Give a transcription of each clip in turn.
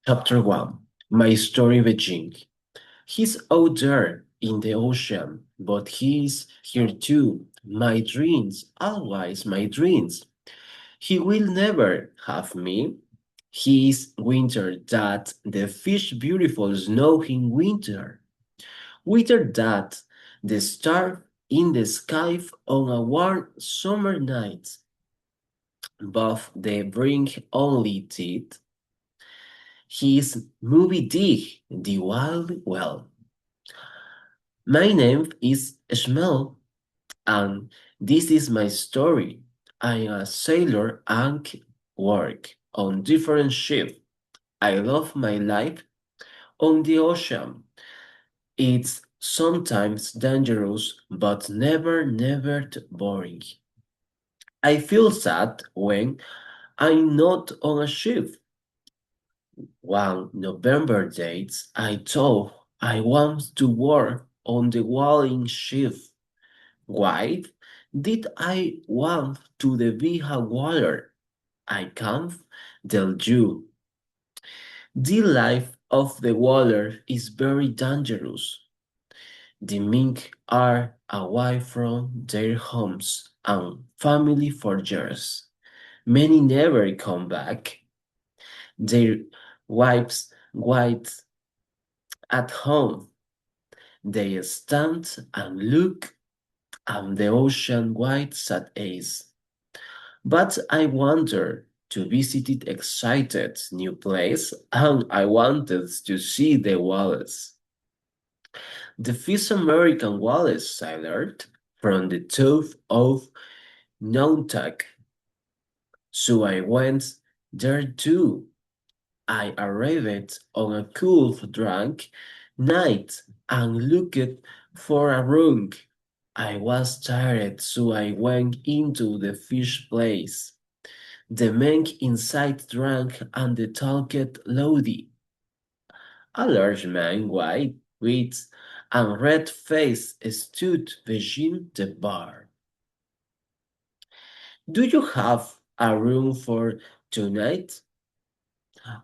Chapter 1. My Story Beijing. He's out there in the ocean, but he's here too. My dreams, always my dreams. He will never have me. He's winter that the fish beautiful snow in winter. Winter that the star in the sky on a warm summer night. But the brink only teeth. He's Moby Dick, the wild well. My name is Shmel, and this is my story. I'm a sailor and work on different ships. I love my life on the ocean. It's sometimes dangerous, but never boring. I feel sad when I'm not on a ship. One November date, I thought I want to work on the whaling ship. Why did I want to be a water? I can't tell you. The life of the water is very dangerous. The mink are away from their homes and family for years. Many never come back. Their wives wait at home. They stand and look at the ocean white at eyes. But I wanted to visit excited new place and I wanted to see the walls. The first American walls sailed from the top of Nantucket, so I went there too. I arrived on a cool drunk night and looked for a room. I was tired, so I went into the fish place. The men inside drank and they talked loudly. A large man, white, with and red face stood behind the bar. Do you have a room for tonight?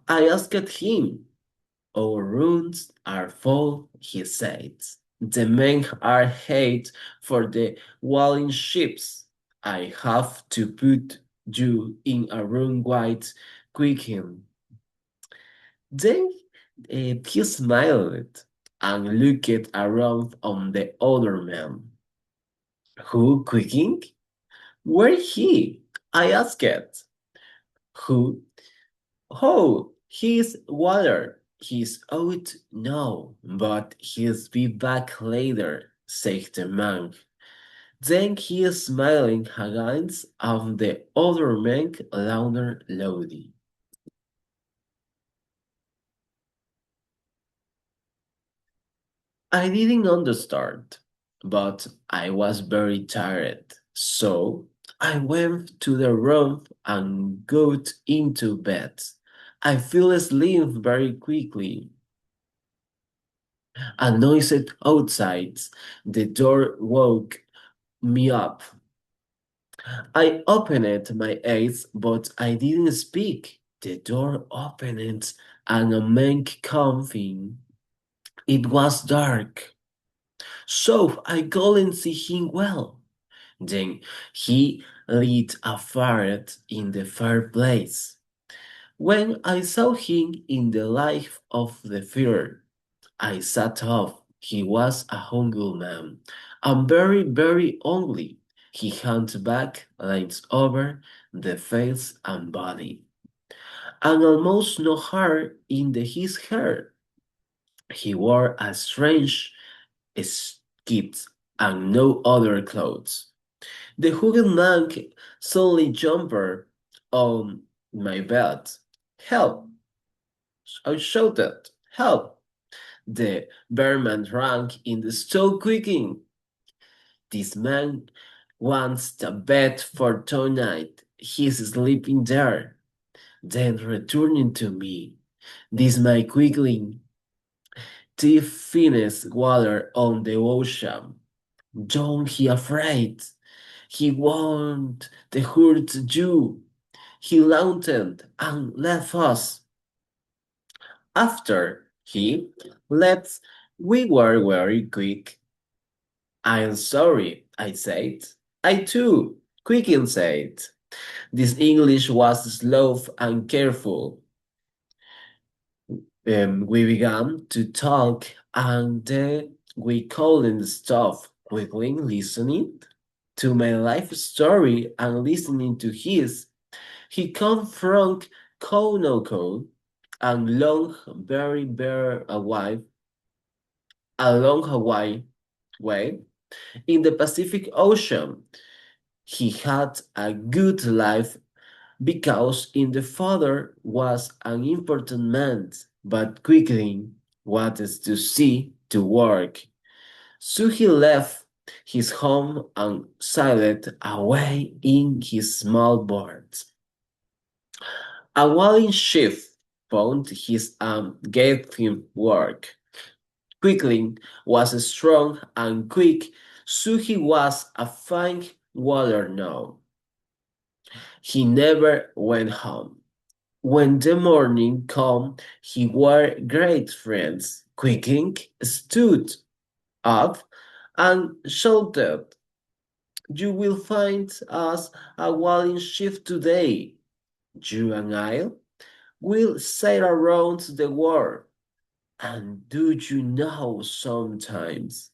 I asked him. Our rooms are full, he said. The men are hate for the whaling ships. I have to put you in a room quite quickly. Then he smiled and looked around on the other men. Who cooking? Where he? I asked. Who? Oh, he's water. He's out now, but he'll be back later, said the man. Then he smiling against and the other man louder loudly. I didn't understand, but I was very tired, so I went to the room and got into bed. I fell asleep very quickly. A noise outside the door woke me up. I opened my eyes, but I didn't speak. The door opened and a man came in. It was dark, so I couldn't see him well. Then he lit a fire in the fireplace. When I saw him in the light of the fire, I sat up. He was a hungry man, and very hungry. He had back lines over the face and body, and almost no hair in his hair. He wore a strange skit and no other clothes. The hooded man suddenly jumped on my bed. Help! I shouted. Help! The bearman ran in the stove quickly. This man wants a bed for tonight. He's sleeping there. Then returning to me. This man quickly the finest water on the ocean. Don't be afraid. He won't hurt you. He launched and left us. After he left, we were very quick. I'm sorry, I said. I too, quickly said. This English was slow and careful. We began to talk and we couldn't stop quickly listening to my life story and listening to his. He come from Konoko and long, very a long Hawaii way in the Pacific Ocean. He had a good life because in the father was an important man, but quickly wanted to see to work. So he left his home and sailed away in his small boat. A whaling ship found his and gave him work. Quickly was strong and quick, so he was a fine water now. He never went home. When the morning came, he were great friends. Quickling stood up and shouted, "You will find us a whaling ship today. You and I will sail around the world. And do you know sometimes?"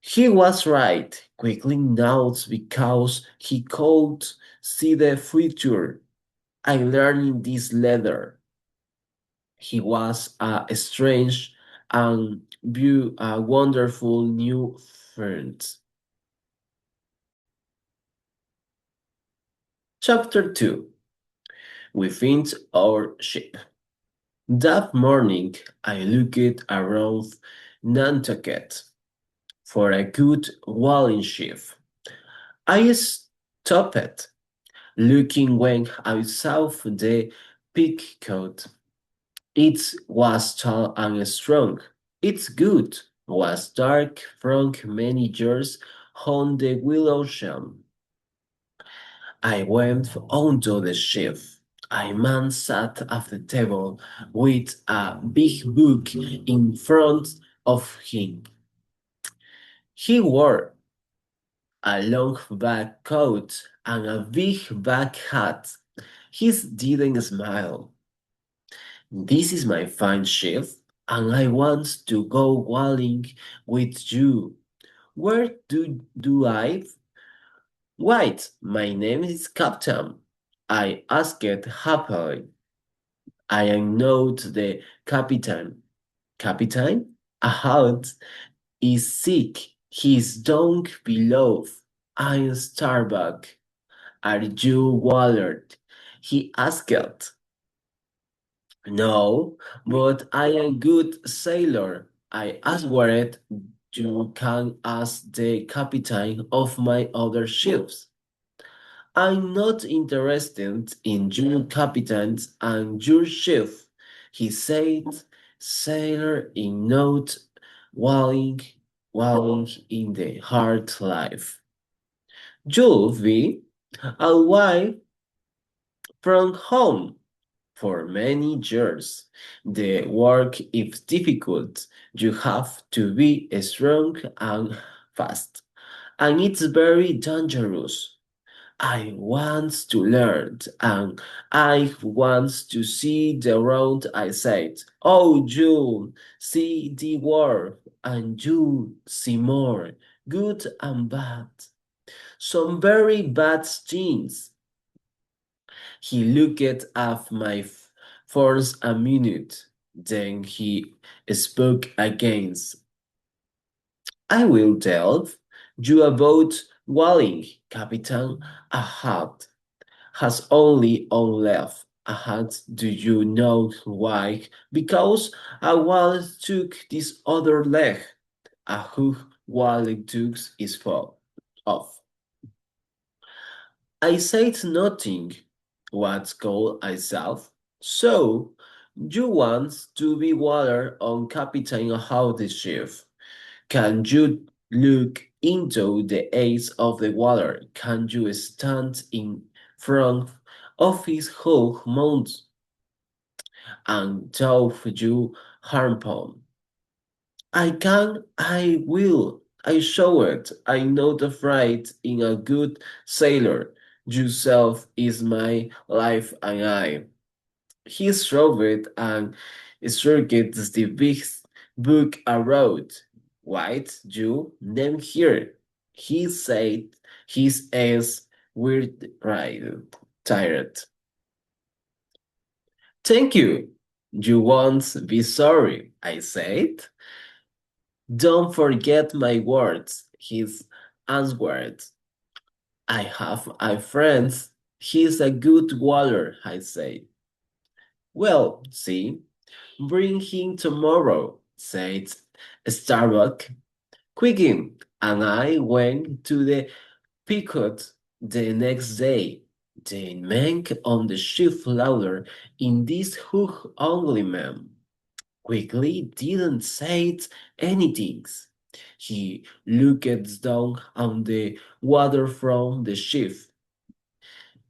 He was right. Quickly notes because he could see the future. I learned in this letter. He was a strange and a wonderful new friend. Chapter 2. We find our ship. That morning I looked around Nantucket for a good whaling ship. I stopped looking when I saw the peacock. It was tall and strong. Its good was dark from many years on the willow sham. I went onto the ship. A man sat at the table with a big book in front of him. He wore a long black coat and a big black hat. He didn't smile. "This is my fine ship, and I want to go whaling with you. Where do I?" "Wait, my name is Captain," I asked happily. "I am not the captain." "Captain? Ahad is sick. He's down below. I'm Starbuck. Are you Wallard?" he asked. "No, but I am good sailor," I answered. "You can ask the captain of my other ships." "I'm not interested in your captains and your ship," he said. "Sailor in not walling, walling in the hard life. You'll be away from home for many years. The work is difficult. You have to be strong and fast, and it's very dangerous. I want to learn, and I want to see the road," I said. "Oh, you see the world, and you see more, good and bad. Some very bad things." He looked at my force a minute, then he spoke again. "I will tell you about Walling, Captain. Ahad has only one left." "Ahad, do you know why?" "Because a whale took this other leg. A hook whale took his foot off." I said nothing. What called myself? "So, you want to be water on captain of the ship? Can you look into the eyes of the water? Can you stand in front of his whole mouth and tow you harpoon. I can, I will. I show it. I'm not afraid. In a good sailor, yourself is my life and I. He showed and circuit the big book I wrote. White, you, name here. He said his ass weird right tired. Thank you. You won't be sorry, I said. Don't forget my words, his answered. I have a friend. He's a good water, I say. Well, see, bring him tomorrow, said Starbuck. Quicken, and I went to the Picot the next day. The man on the ship louder in this hook only man. Quickly didn't say anything. He looked down on the water from the ship.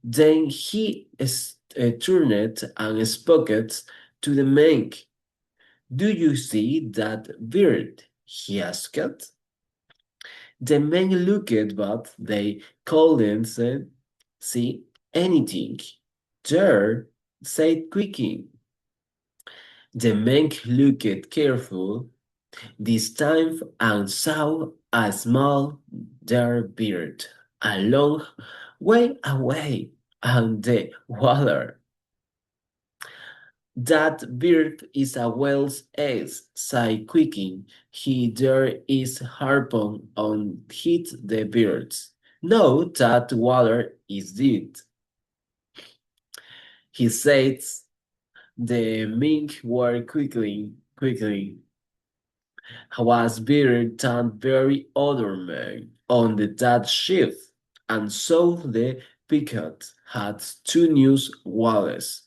Then he turned and spoke to the man. Do you see that bird? He asked. The men looked, but they couldn't see anything. There, said Quickie. The men looked careful this time and saw a small dark bird a long way away on the water. That bird is a whale's ace, sighed Quickie. He there is harpoon on hit the birds. No, that water is dead. He says the mink were quickly was better than very other men on the that ship, and so the Pequot had two new whales.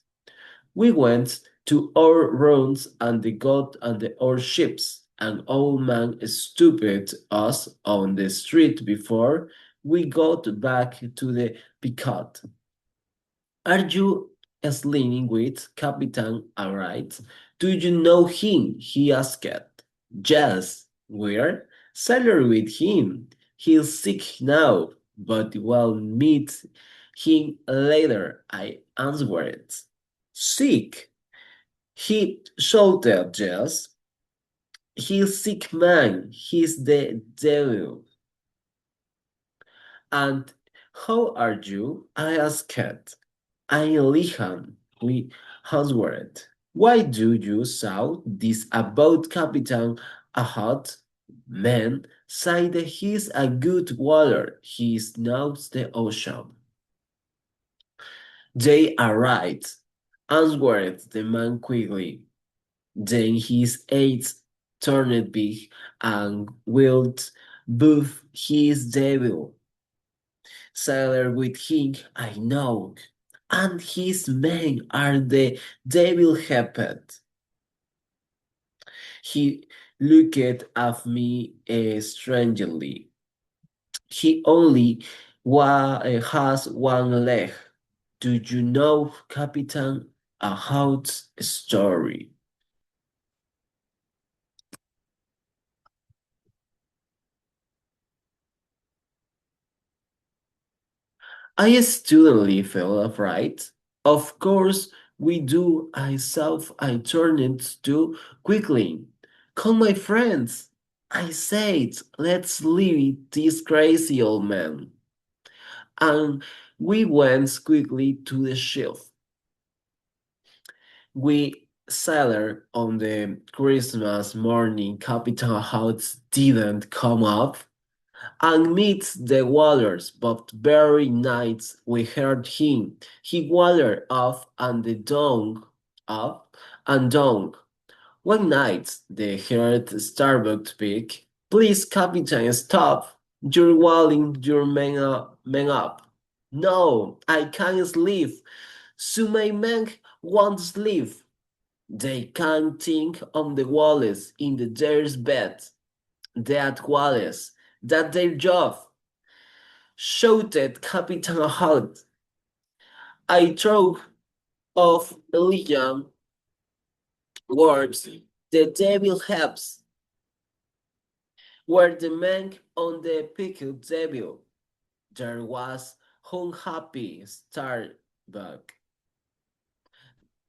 We went to our rooms and got on our ships. An old man stopped us on the street before we got back to the Picard. Are you sleeping with Captain Alright? Do you know him? He asked. Yes, we're sailor with him. He's sick now, but we'll meet him later, I answered. Sick? He shouted, Jess. He's sick man. He's the devil. And how are you? I asked. I'm Lihan. We answered. Why do you shout this about Captain Ahad? Man, said he's a good water. He knows the ocean. They are right, answered the man quickly. Then his eyes turned big and willed both his devil. Sailor with him, I know, and his men are the devil helped. He looked at me strangely. He only has one leg. Do you know Captain Ahad's story? I suddenly felt afraid. Of course we do. I turned to quickly. Call my friends. I said, let's leave this crazy old man. And we went quickly to the ship. We sailed on the Christmas morning. Captain House didn't come up and meet the waters, but very night we heard him. He wandered off and the dawn up and down. One night they heard Starbuck speak. Please, Captain, stop. You're walling your men up. No, I can't sleep. So my men won't sleep. They can't think on the walls in the theirs bed. That walls, that their job, shouted Captain Holt. I threw off Elijah Words the devil helps were the man on the pickle devil. There was unhappy Starbuck.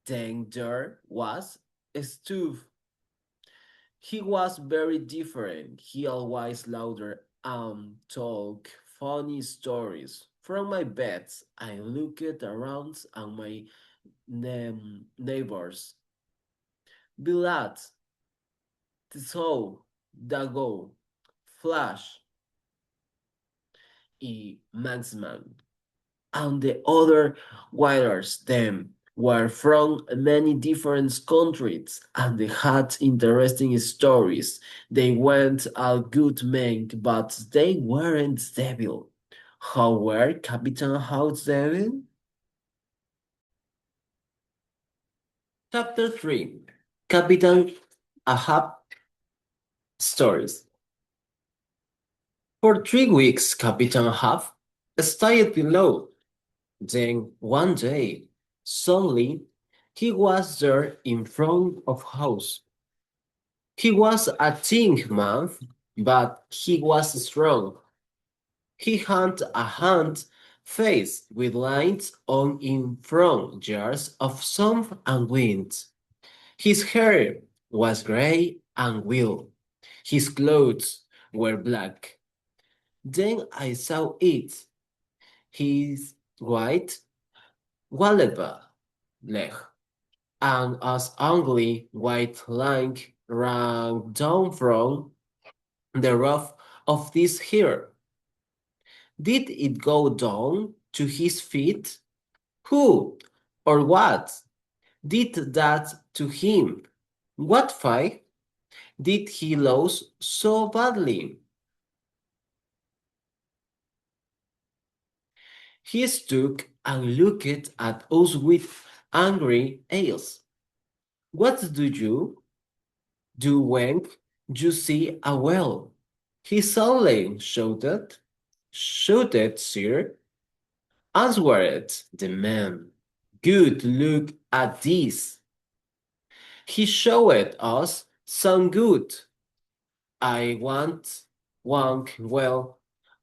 Then there was Stove. He was very different. He always louder and told funny stories. From my bed, I looked around at my neighbors. Bilal, Tissot, Dago, Flash, y Maxman. And the other writers them were from many different countries and they had interesting stories. They weren't all good men, but they weren't devil. How were Captain House devil? Chapter 3 Captain Ahab Stories. For 3 weeks, Captain Ahab stayed below. Then one day, suddenly, he was there in front of house. He was a thin man, but he was strong. He had a hand face with lines on in front jars of sun and wind. His hair was gray and wild. His clothes were black. Then I saw it. His white wallet leg and as ugly white line ran down from the roof of this hair. Did it go down to his feet? Who or what did that to him? What fight did he lose so badly? He stood and looked at us with angry eyes. What do you do when you see a whale? He suddenly shouted. Shouted, sir, answered the man. Good, look at this. He showed us some good. I want one, well,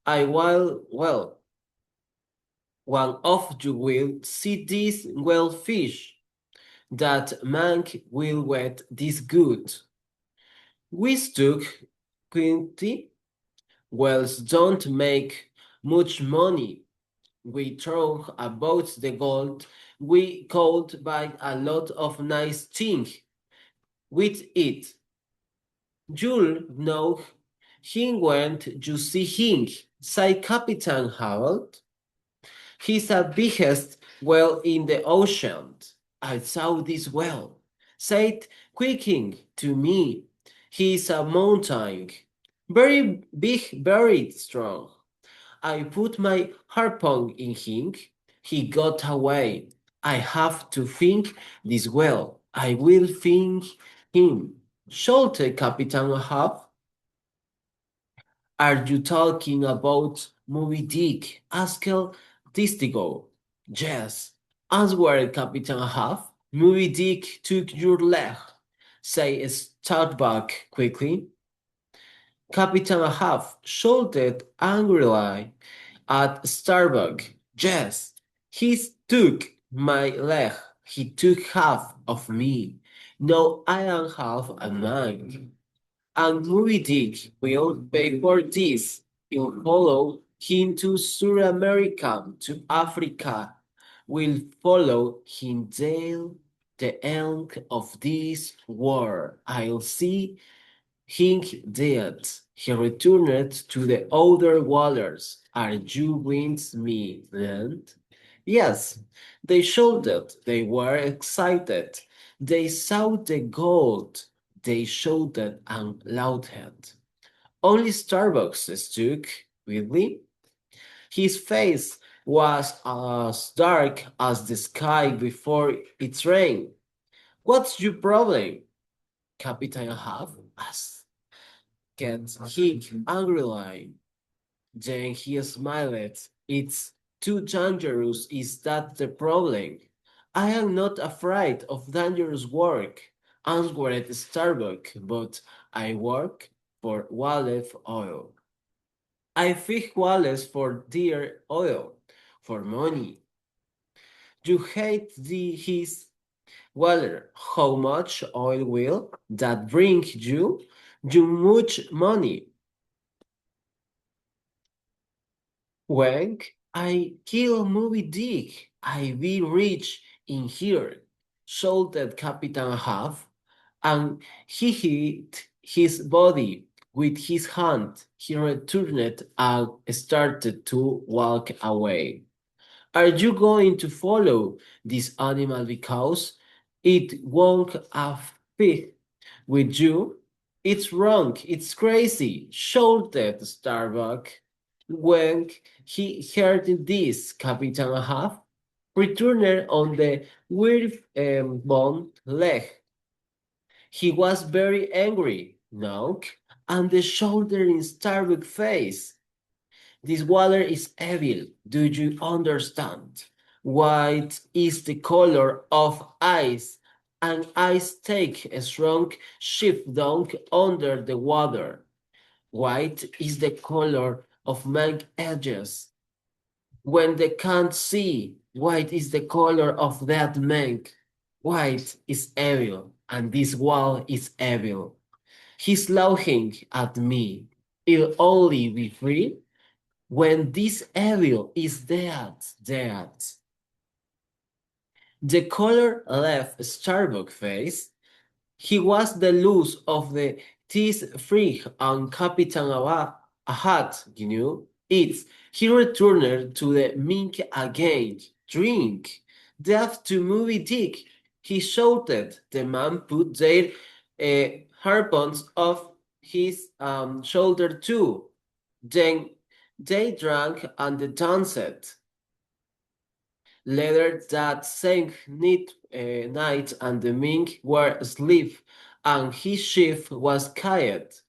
I will, well, one of you will see this well fish, that man will wet this good. We stuck quinty, wells don't make much money. We talk about the gold we could buy a lot of nice things with it. You'll know him when you see him, said Captain Harold. He's the biggest whale in the ocean. I saw this whale, said Quaking to me. He's a mountain, very big, very strong. I put my harpoon in him. He got away. I have to think this well. I will think him. Shouted Captain Ahab. Are you talking about Moby Dick? Asked Distigo. Yes, answered Captain Ahab. Moby Dick took your leg. Say Starbuck quickly. Captain Ahab shouted angrily at Starbuck. Yes, he took my leg. He took half of me. Now I am half a man. And Moby Dick will pay for this. He'll follow him to South America, to Africa. Will follow him till the end of this war. I'll see Hink did. He returned to the other waters. Are you with me, then? Yes, they shouted. They were excited. They saw the gold. They shouted and laughed. Only Starbucks stuck with me. His face was as dark as the sky before it rained. What's your problem, Captain Ahab asked. Cat hit angrily. Then he smiled. It's too dangerous, is that the problem? I am not afraid of dangerous work. answered Starbuck, but I work for olive oil. I fish Wallace for dear oil, for money. You hate his water. How much oil will that bring you? You much money. When I kill Moby Dick, I be rich in here, shouted Captain Huff, and he hit his body with his hand. He returned and started to walk away. Are you going to follow this animal because it won't fit with you? It's wrong, it's crazy, shouted Starbuck. When he heard this, Captain Ahab returned on the weird bone leg. He was very angry, no, and the shoulder in Starbuck's face. This water is evil. Do you understand? White is the color of ice, and ice take a strong shift down under the water. White is the color of man's edges. When they can't see, white is the color of that man. White is evil, and this wall is evil. He's laughing at me. It'll only be free when this evil is dead. The color left Starbuck face. He was the loose of the teeth free and Capitan Ahad, you know. He returned to the mink again. Drink. Death to Moby Dick. He shouted. The man put their harpoons off his shoulder too. Then they drank and danced. Later that same night and the mink were asleep and his shift was quiet.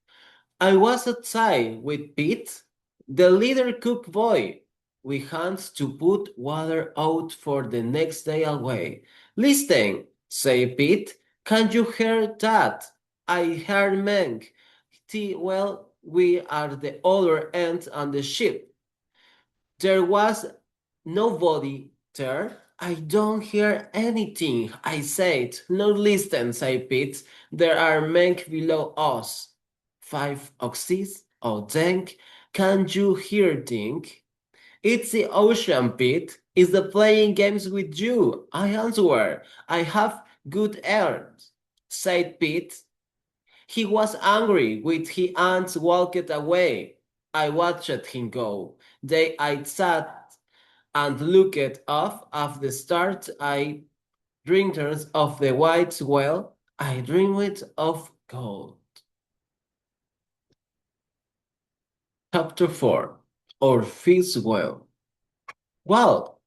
I was outside with Pete, the little cook boy. We had to put water out for the next day away. Listen, say Pete, can you hear that? I heard Meng. Well, we are the other end on the ship. There was nobody there. I don't hear anything, I said. No, listen, said Pete. There are men below us. 5 oxys? Oh, then, can you hear thing? It's the ocean, Pete. It's the playing games with you. I answer. I have good air, said Pete. He was angry with his aunt walked away. I watched him go. Then I sat and looked off at the start. I dreamed of the white whale. I dreamed of gold. Chapter 4 Or Fifth Whale. Well,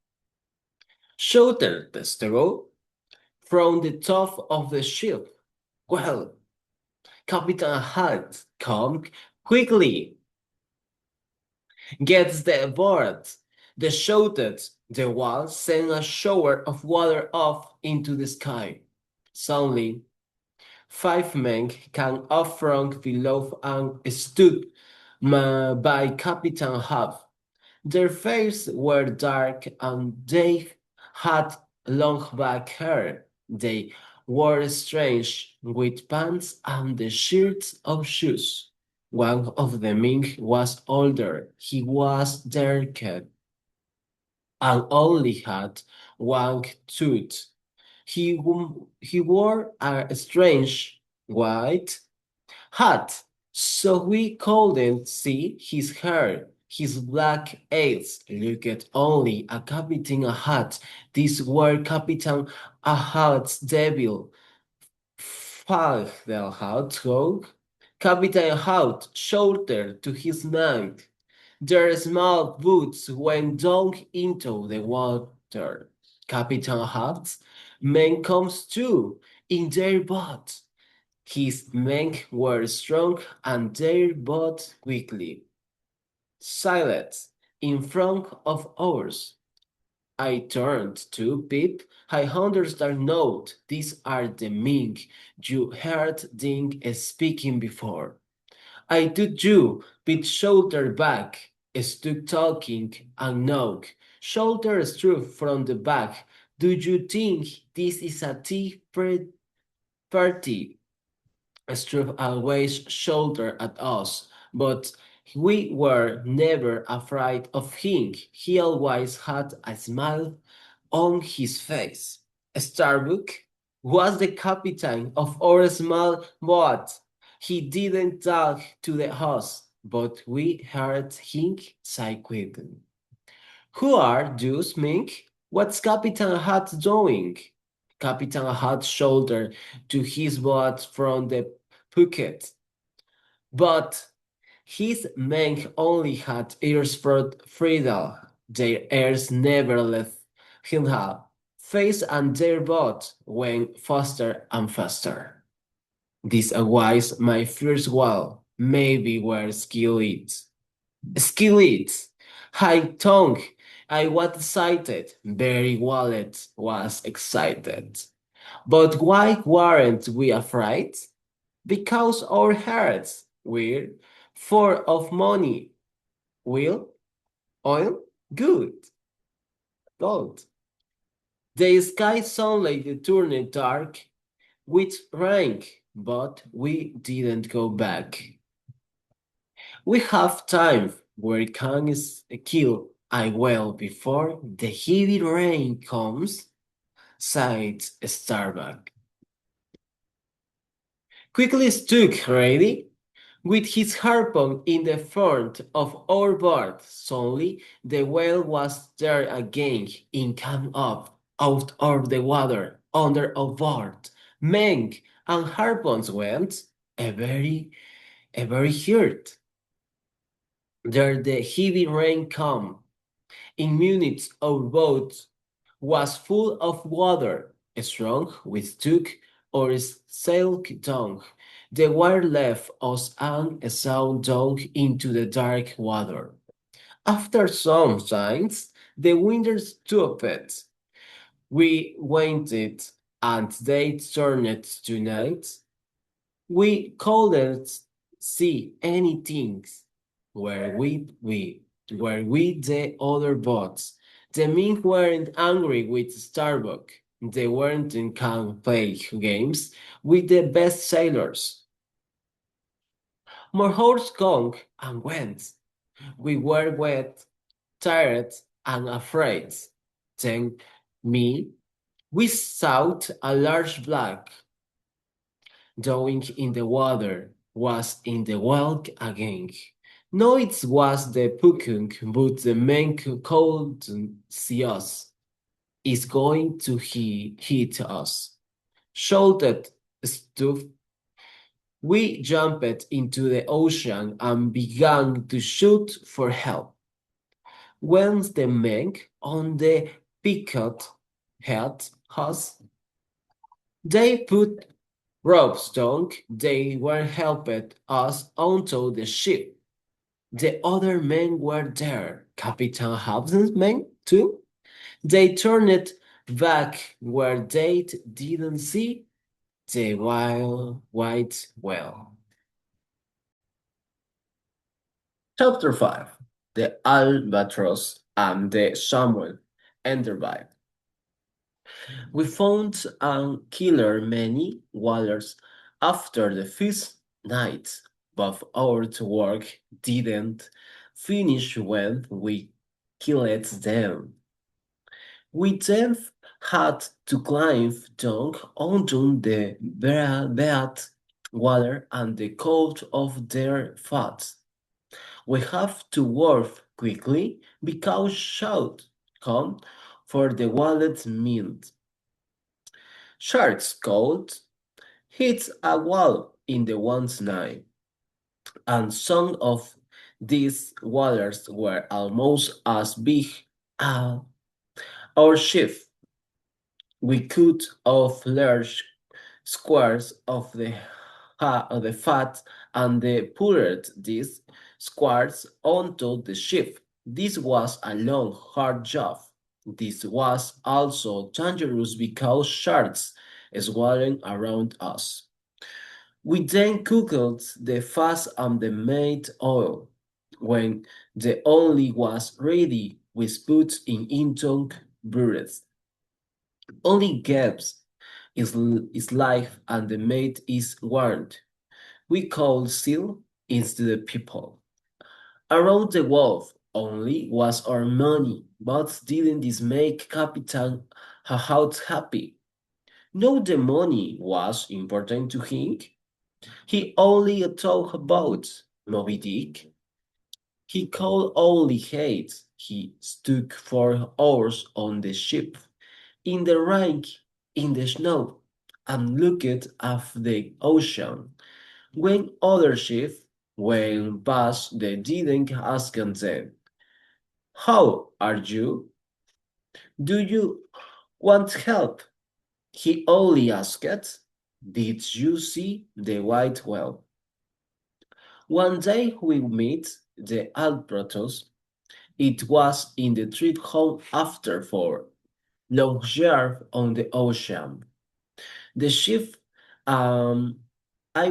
shouted the Stero from the top of the ship. Well, Captain Hunt, come quickly. Gets the board. The shouted. The wall sent a shower of water off into the sky. Suddenly, 5 men came up from below and stood by Captain Hub. Their faces were dark and they had long black hair. They wore strange with pants and the shirts of shoes. One of the men was older. He was dark and only had one tooth. He wore a strange white hat, so we couldn't see his hair. His black eyes looked only a Captain Ahad. These were Captain Ahad's devil. Fuck the household. Captain Ahad shouted to his men. Their small boots went down into the water. Captain Ahad's men comes too in their boat. His men were strong and their boat quickly. Silence in front of ours. I turned to Pip. I understand not. These are the Ming you heard Ding speaking before. I did you, Pip shoulder back, stood talking and knock. Shoulder struck from the back. Do you think this is a tea party? Struve always shouldered at us, but we were never afraid of him. He always had a smile on his face. Starbuck was the captain of our small boat. He didn't talk to the host, but we heard him say quickly, "Who are those Mink? What's Captain Hat doing?" Captain Hat shouldered to his boat from the Phuket, but his men only had ears for Friedel. Their ears never left him. Face and their boat went faster and faster. This was my first wall. Maybe where skill is. Skill it. High tongue. I was excited. Very Wallet was excited. But why weren't we afraid? Because our hearts were full of money, will, oil, good, gold. The sky suddenly turned dark with rain, but we didn't go back. We have time where can kill I well before the heavy rain comes, sighed Starbuck. Quickly stuck ready, with his harpoon in the front of our board. Suddenly the whale was there again, in came up, out of the water, under a board. Men and harpoons went, a very hurt. There the heavy rain come. In minutes our boat was full of water, strong withstood or sailed down. The water left us and sailed down into the dark water. After some signs, the wind stopped. We waited, and they turned to night. We couldn't see anything. Were we the other boats? The men weren't angry with Starbuck. They weren't in can play games with the best sailors. More horse gone and went. We were wet, tired, and afraid. Then me, we saw a large black drawing in the water was in the well again. No, it was the Pukung, but the man couldn't see us. Is going to hit us. Shouted Stuff. We jumped into the ocean and began to shoot for help. When the men on the picket had us, they put ropes down. They were helped us onto the ship. The other men were there. Captain Hobson's men, too. They turned back where they didn't see the wild white whale. Chapter 5. The Albatross and the Samuel Enderby. We found and killed many whalers after the first night, but our work didn't finish when we killed them. We then had to climb down onto the bad water and the coat of their fat. We have to work quickly because shout come for the wallet mint. Sharks caught hits a wall in the one's night, and some of these whalers were almost as big as our ship. We cut off large squares of the fat and they poured these squares onto the ship. This was a long, hard job. This was also dangerous because sharks swarmed around us. We then cooked the fat and the made oil. When the oil was ready, we put in into breads. Only gaps is life and the mate is warned. We call seal instead of people. Around the wolf only was our money, but didn't this make Captain Hahout happy? No, the money was important to him. He only talked about Moby Dick. He could only hate. He stuck 4 hours on the ship, in the rain, in the snow, and looked at the ocean. When other ships went past, they didn't ask them, "How are you? Do you want help?" He only asked, "Did you see the white whale?" One day we met the albatross. It was in the trip home after 4 long years on the ocean. The ship I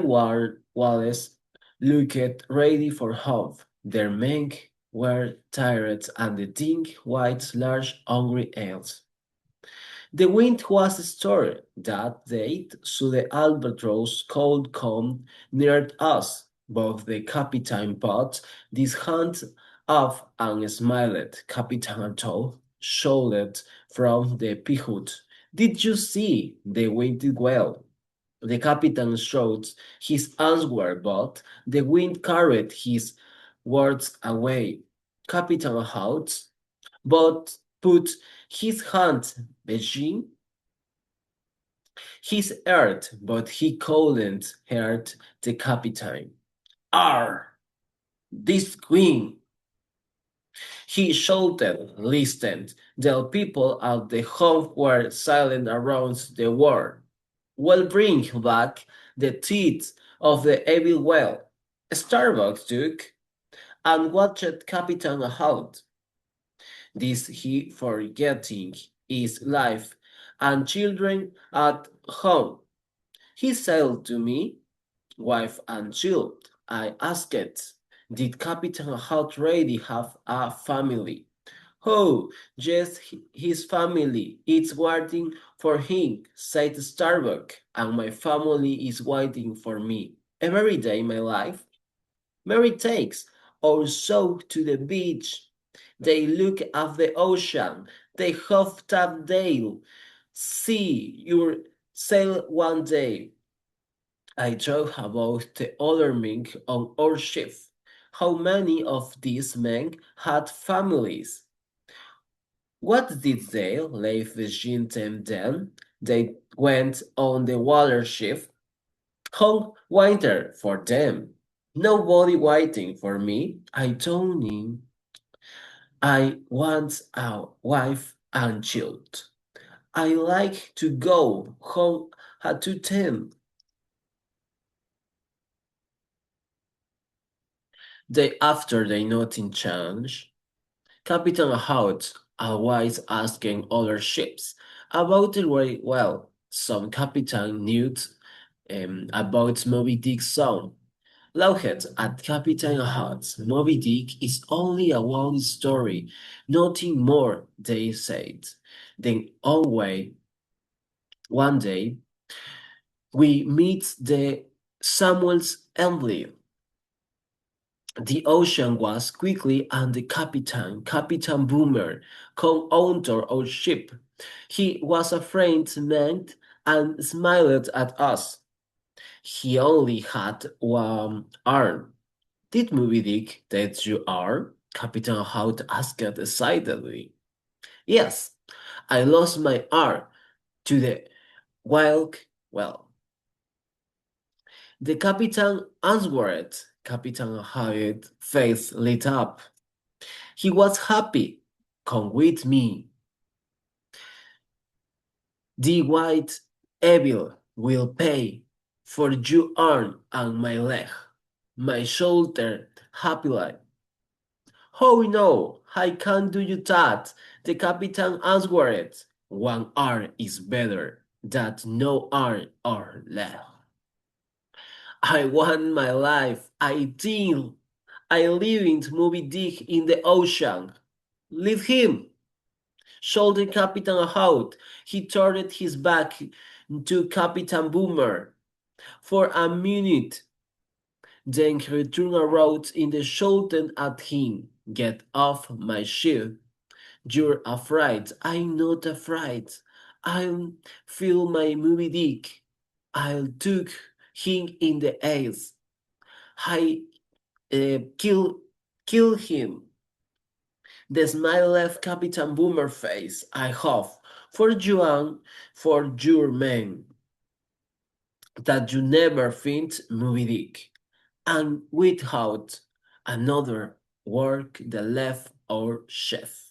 Wallace looked ready for home. Their men were tired and the think white large hungry ants. The wind was strong that day, so the albatross could come near us. Both the captain put his hand up and smiled. Captain Anto shouted from the pihut. "Did you see the wind well?" The captain shouted his answer, but the wind carried his words away. Captain Hout but put his hand between his earth, but he couldn't hurt the captain. "Arr! This queen!" he shouted. Listened. The people at the home were silent around the war. "We'll bring back the teeth of the evil whale." Starbucks took and watched Captain out. This he forgetting his life and children at home. He said to me, "Wife and child," I asked, "did Captain Hout really have a family?" "Oh, yes, his family is waiting for him," said Starbuck, "and my family is waiting for me. Every day, my life. Mary takes our soul to the beach. They look at the ocean. They hope that they'll see your sail one day. I thought about the other men on our ship. How many of these men had families? What did they leave behind them then? They went on the water ship. How winter for them? Nobody waiting for me. I don't need. I want a wife and child. I like to go home at 2:10. Day after day nothing changed. Captain Hout always asking other ships about the way well. Some captain knew about Moby Dick's song. Looked at Captain Hout. "Moby Dick is only a wild story, nothing more," they said. Then one day we meet the Samuel's Emblem. The ocean was quickly and the Captain Boomer, come onto our ship. He was a friend man and smiled at us. He only had one arm. "Did Moby Dick take your arm?" Captain Hout asked excitedly. "Yes, I lost my arm to the wild well." The captain answered. Captain Hout's face lit up. He was happy. "Come with me. The white evil will pay for your arm and my leg, my shoulder happily." Oh no, I can't do you that. The captain answered. One arm is better than no arm or leg. I want my life. I think I live in Moby Dick in the ocean. Leave him. Shouted Captain out. He turned his back to Captain Boomer for a minute. Then he turned around and shouted at him. Get off my ship. You're afraid. I'm not afraid. I feel my Moby Dick. I'll took him in the ace. I kill him. The smile left Captain Boomer's face. I hope for you and for your men that you never find Moby Dick. And without another word, the left our chef.